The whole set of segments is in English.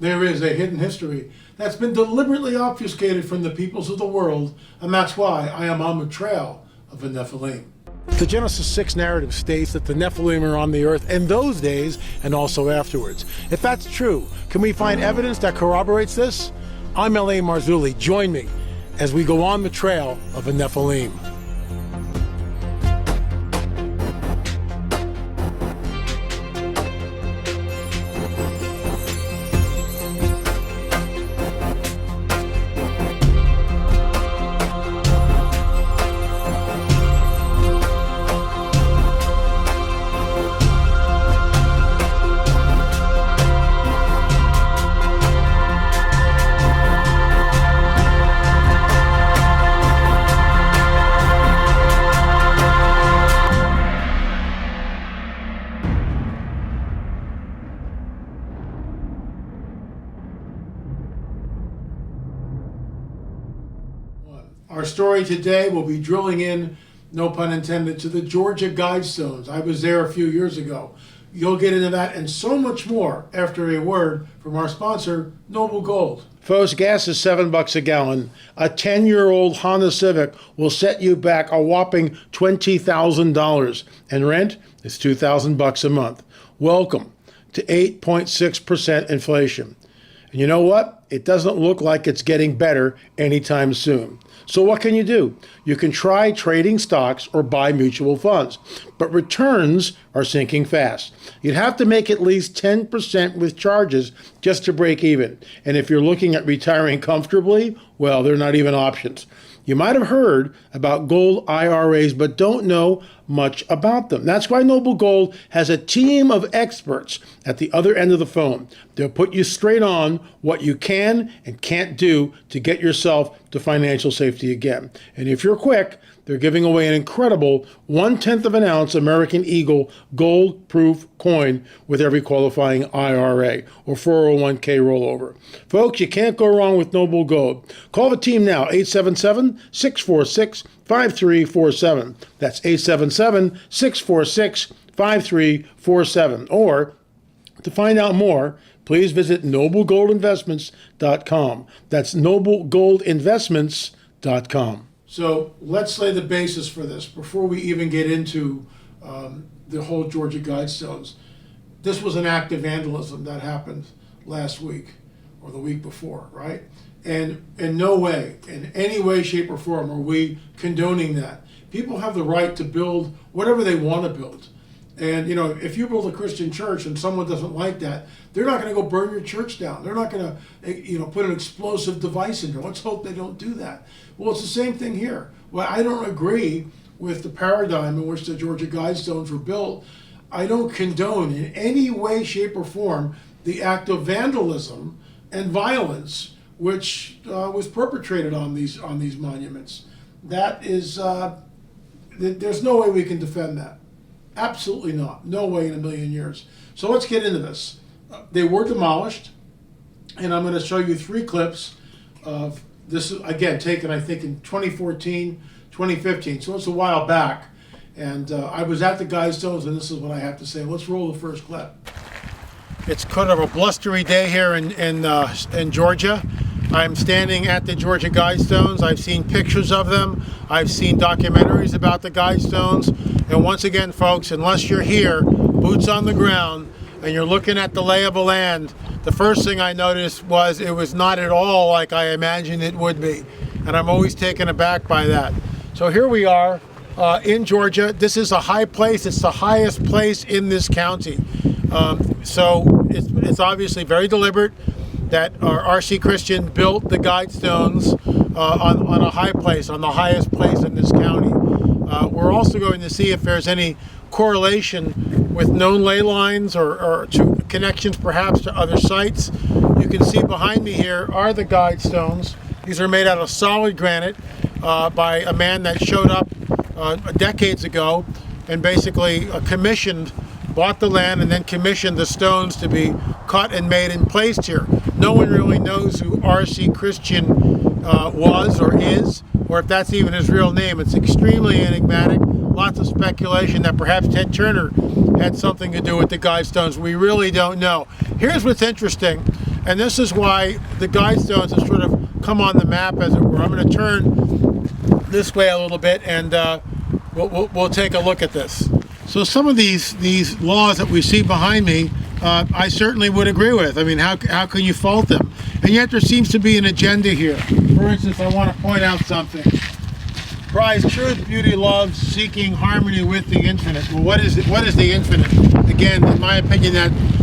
There is a hidden history that's been deliberately obfuscated from the peoples of the world, and that's why I am on the trail of the Nephilim. The Genesis 6 narrative states that the Nephilim are on the earth in those days and also afterwards. If that's true, can we find evidence that corroborates this? I'm L.A. Marzulli. Join me as we go on the trail of the Nephilim. Our story today will be drilling in, no pun intended, to the Georgia Guidestones. I was there a few years ago. You'll get into that and so much more after a word from our sponsor, Noble Gold. Folks, gas is $7 a gallon. A 10-year-old Honda Civic will set you back a whopping $20,000, and rent is $2,000 a month. Welcome to 8.6% inflation. And you know what? It doesn't look like it's getting better anytime soon. So what can you do? You can try trading stocks or buy mutual funds, but returns are sinking fast. You'd have to make at least 10% with charges just to break even. And if you're looking at retiring comfortably, well, they're not even options. You might have heard about gold IRAs, but don't know much about them. That's why Noble Gold has a team of experts at the other end of the phone. They'll put you straight on what you can and can't do to get yourself to financial safety again. And if you're quick, they're giving away an incredible 1/10 of an ounce American Eagle gold-proof coin with every qualifying IRA or 401k rollover. Folks, you can't go wrong with Noble Gold. Call the team now, 877-646-5347. That's 877-646-5347. Or to find out more, please visit noblegoldinvestments.com. That's noblegoldinvestments.com. So let's lay the basis for this before we even get into the whole Georgia Guidestones. This was an act of vandalism that happened last week or the week before, right? And in no way, in any way, shape, or form are we condoning that. People have the right to build whatever they want to build. And, you know, if you build a Christian church and someone doesn't like that, they're not going to go burn your church down. They're not going to, you know, put an explosive device in there. Let's hope they don't do that. Well, it's the same thing here. Well, I don't agree with the paradigm in which the Georgia Guidestones were built. I don't condone in any way, shape, or form the act of vandalism and violence which was perpetrated on these monuments. That is, there's no way we can defend that. Absolutely not. No way in a million years. So let's get into this. They were demolished, and I'm going to show you 3 clips of this, again, taken, I think, in 2014, 2015. So it's a while back. And I was at the Guidestones, and this is what I have to say. Let's roll the first clip. It's kind of a blustery day here in Georgia. I'm standing at the Georgia Guidestones. I've seen pictures of them. I've seen documentaries about the Guidestones. And once again, folks, unless you're here, boots on the ground, and you're looking at the lay of the land, the first thing I noticed was it was not at all like I imagined it would be. And I'm always taken aback by that. So here we are in Georgia. This is a high place. It's the highest place in this county. So it's obviously very deliberate that R.C. Christian built the Guidestones on a high place, on the highest place in this county. We're also going to see if there's any correlation with known ley lines or to connections perhaps to other sites. You can see behind me here are the Guidestones. These are made out of solid granite by a man that showed up decades ago and basically bought the land and then commissioned the stones to be cut and made and placed here. No one really knows who R.C. Christian was or is, or if that's even his real name. It's extremely enigmatic. Lots of speculation that perhaps Ted Turner had something to do with the Guidestones. We really don't know. Here's what's interesting. And this is why the Guidestones have sort of come on the map, as it were. I'm going to turn this way a little bit, and we'll take a look at this. So some of these laws that we see behind me, I certainly would agree with. I mean, how can you fault them? And yet there seems to be an agenda here. For instance, I want to point out something. Prize truth, beauty, love, seeking harmony with the infinite. Well, what is the infinite? Again, in my opinion,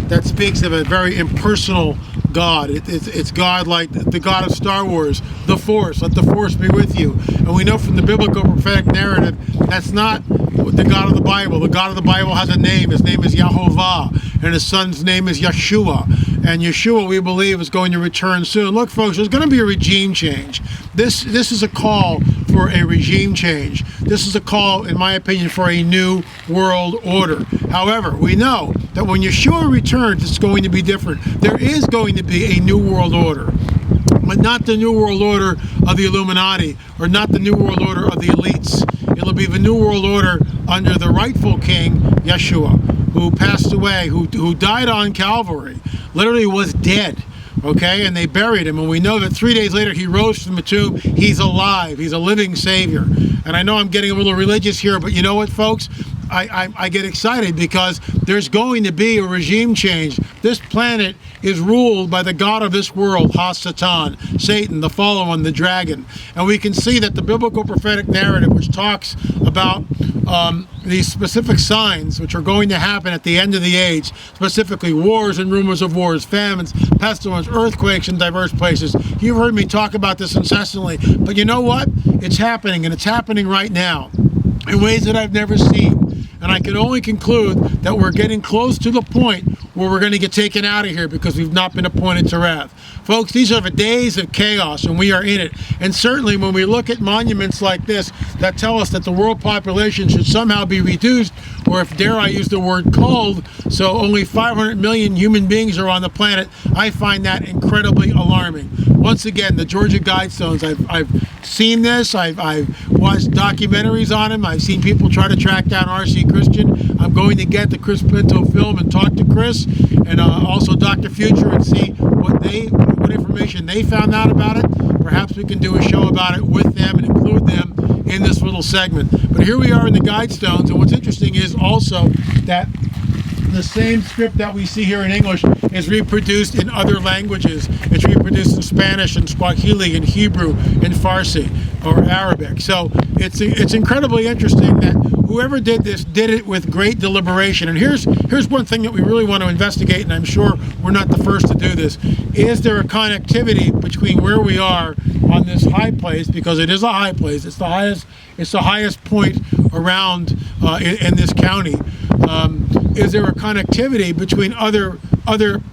that speaks of a very impersonal God. It's God like the God of Star Wars, the Force. Let the Force be with you. And we know from the biblical prophetic narrative, that's not the God of the Bible. The God of the Bible has a name. His name is Yahovah, and his son's name is Yeshua. And Yeshua, we believe, is going to return soon. Look, folks, there's going to be a regime change. This is a call for a regime change. This is a call, in my opinion, for a new world order. However, we know that when Yeshua returns, it's going to be different. There is going to be a new world order, but not the new world order of the Illuminati, or not the new world order of the elites. It'll be the new world order under the rightful king, Yeshua, who passed away, who died on Calvary, literally was dead. Okay, and they buried him, and we know that 3 days later he rose from the tomb. He's alive. He's a living Savior. And I know I'm getting a little religious here, but you know what, folks? I get excited because there's going to be a regime change. This planet is ruled by the God of this world, Ha-Satan, Satan, the fallen one, the dragon. And we can see that the biblical prophetic narrative, which talks about these specific signs which are going to happen at the end of the age, specifically wars and rumors of wars, famines, pestilence, earthquakes in diverse places. You've heard me talk about this incessantly, but you know what? It's happening, and it's happening right now in ways that I've never seen. And I can only conclude that we're getting close to the point where we're going to get taken out of here because we've not been appointed to wrath. Folks, these are the days of chaos, and we are in it. And certainly when we look at monuments like this that tell us that the world population should somehow be reduced, or if dare I use the word culled, so only 500 million human beings are on the planet, I find that incredibly alarming. Once again, the Georgia Guidestones, I've seen this, I've watched documentaries on him, I've seen people try to track down R.C. Christian. I'm going to get the Chris Pinto film and talk to Chris, and also Dr. Future, and see what information they found out about it. Perhaps we can do a show about it with them and include them in this little segment. But here we are in the Guidestones, and what's interesting is also that the same script that we see here in English is reproduced in other languages. It's reproduced in Spanish and Swahili and Hebrew and Farsi or Arabic. So it's incredibly interesting that whoever did this did it with great deliberation. And here's one thing that we really want to investigate, and I'm sure we're not the first to do this. Is there a connectivity between where we are on this high place, because it is a high place, it's the highest point around in this county. Is there a connectivity between other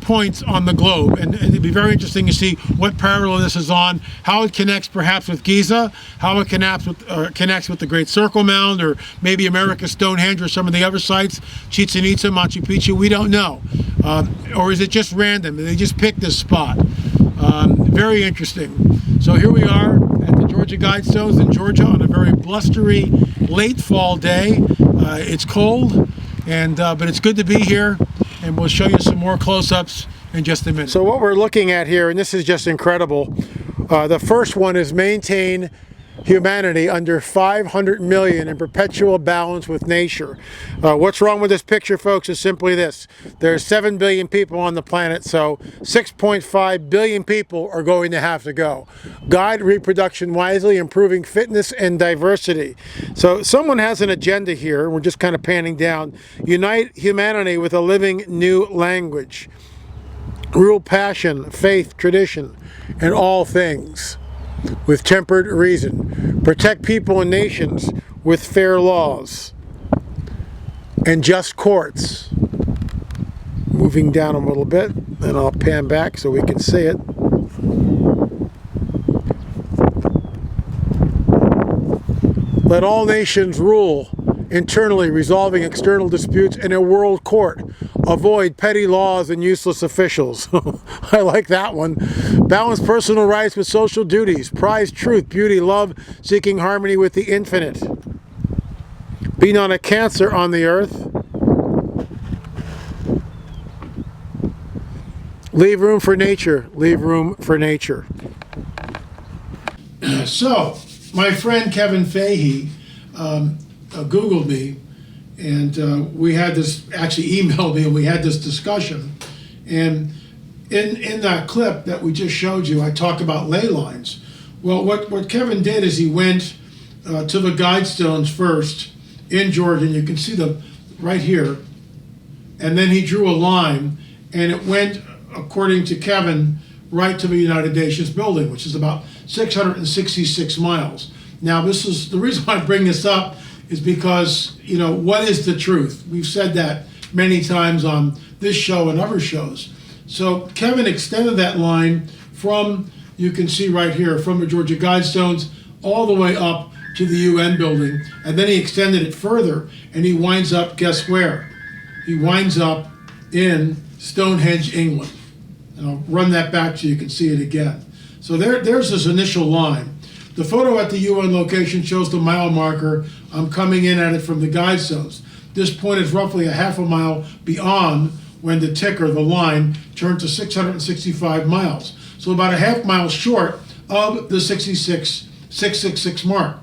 points on the globe? And it'd be very interesting to see what parallel this is on, how it connects perhaps with Giza, how it connects with the Great Circle Mound, or maybe America's Stonehenge, or some of the other sites, Chichen Itza, Machu Picchu. We don't know. Or is it just random? They just picked this spot. Very interesting. So here we are at the Georgia Guidestones in Georgia on a very blustery late fall day. It's cold, but it's good to be here, and we'll show you some more close-ups in just a minute. So what we're looking at here, and this is just incredible, the first one is maintain humanity under 500 million in perpetual balance with nature. What's wrong with this picture, folks, is simply this. There's 7 billion people on the planet, so 6.5 billion people are going to have to go. Guide reproduction wisely, improving fitness and diversity. So someone has an agenda here, and we're just kind of panning down. Unite humanity with a living new language. Rule passion, faith, tradition, and all things with tempered reason. Protect people and nations with fair laws and just courts. Moving down a little bit, and I'll pan back so we can see it. Let all nations rule internally, resolving external disputes in a world court. Avoid petty laws and useless officials. I like that one. Balance personal rights with social duties. Prize truth, beauty, love, seeking harmony with the infinite. Be not a cancer on the earth. Leave room for nature. Leave room for nature. So, my friend Kevin Fahey Googled me, and we had this, actually emailed me, and we had this discussion. And in that clip that we just showed you, I talked about ley lines. Well, what Kevin did is he went to the Guidestones first in Georgia, and you can see them right here. And then he drew a line, and it went, according to Kevin, right to the United Nations building, which is about 666 miles. Now, this is the reason why I bring this up is because, you know, what is the truth? We've said that many times on this show and other shows. So Kevin extended that line from, you can see right here, from the Georgia Guidestones all the way up to the UN building, and then he extended it further, and he winds up, guess where? He winds up in Stonehenge, England. And I'll run that back so you can see it again. So there's this initial line. The photo at the UN location shows the mile marker. I'm coming in at it from the Guidestones. This point is roughly a half a mile beyond when the ticker, the line, turned to 665 miles. So about a half mile short of the 666 mark,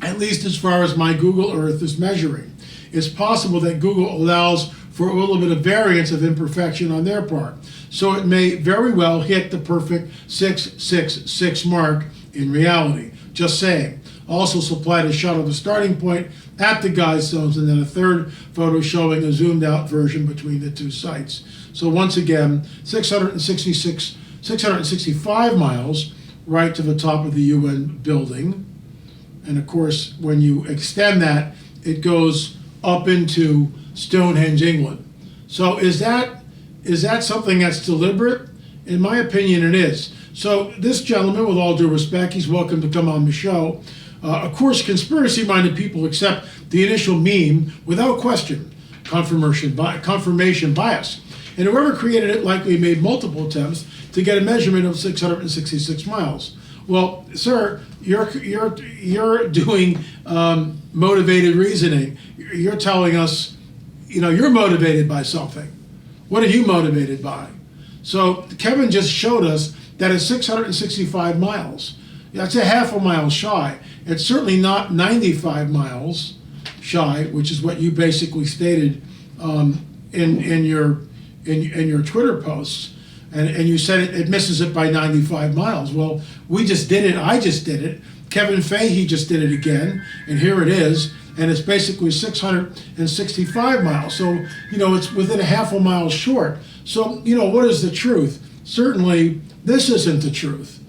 at least as far as my Google Earth is measuring. It's possible that Google allows for a little bit of variance of imperfection on their part. So it may very well hit the perfect 666 mark in reality. Just saying. Also supplied a shot of the starting point at the Guidestones, and then a third photo showing a zoomed out version between the two sites. So once again, 665 miles right to the top of the UN building. And of course, when you extend that, it goes up into Stonehenge, England. So is that something that's deliberate? In my opinion, it is. So this gentleman, with all due respect, he's welcome to come on the show. Of course, conspiracy-minded people accept the initial meme without question, confirmation bias. And whoever created it likely made multiple attempts to get a measurement of 666 miles. Well, sir, you're doing motivated reasoning. You're telling us, you know, you're motivated by something. What are you motivated by? So Kevin just showed us that it's 665 miles. That's a half a mile shy. It's certainly not 95 miles shy, which is what you basically stated in your Twitter posts. And you said it misses it by 95 miles. Well, we just did it. I just did it. Kevin Fahey just did it again. And here it is. And it's basically 665 miles. So, you know, it's within a half a mile short. So, you know, what is the truth? Certainly, this isn't the truth.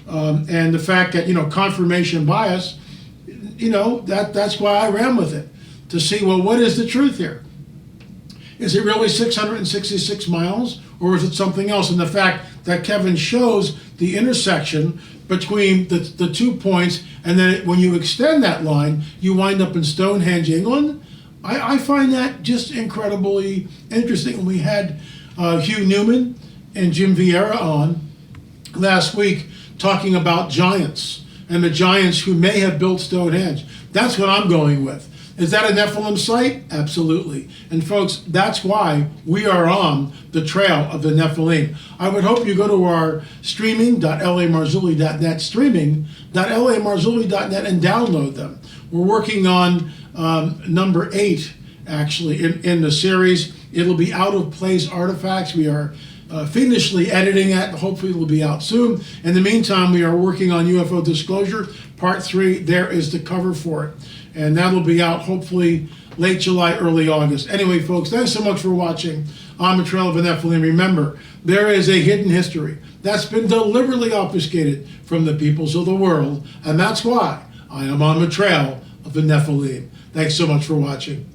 And the fact that, you know, confirmation bias, you know, that's why I ran with it. To see, well, what is the truth here? Is it really 666 miles, or is it something else? And the fact that Kevin shows the intersection between the 2 points, and then when you extend that line, you wind up in Stonehenge, England, I find that just incredibly interesting. We had Hugh Newman and Jim Vieira on last week talking about giants, and the giants who may have built Stonehenge. That's what I'm going with. Is that a NEPHILIM site? Absolutely. And folks, that's why we are on the trail of the NEPHILIM. I would hope you go to our streaming.lamarzulli.net, streaming.lamarzulli.net, and download them. We're working on number 8, actually, in the series. It'll be Out of Place Artifacts. We are fiendishly editing it. Hopefully it'll be out soon. In the meantime, we are working on UFO Disclosure, Part 3. There is the cover for it. And that'll be out hopefully late July, early August. Anyway, folks, thanks so much for watching On the Trail of the NEPHILIM. Remember, there is a hidden history that's been deliberately obfuscated from the peoples of the world, and that's why I am on the trail of the NEPHILIM. Thanks so much for watching.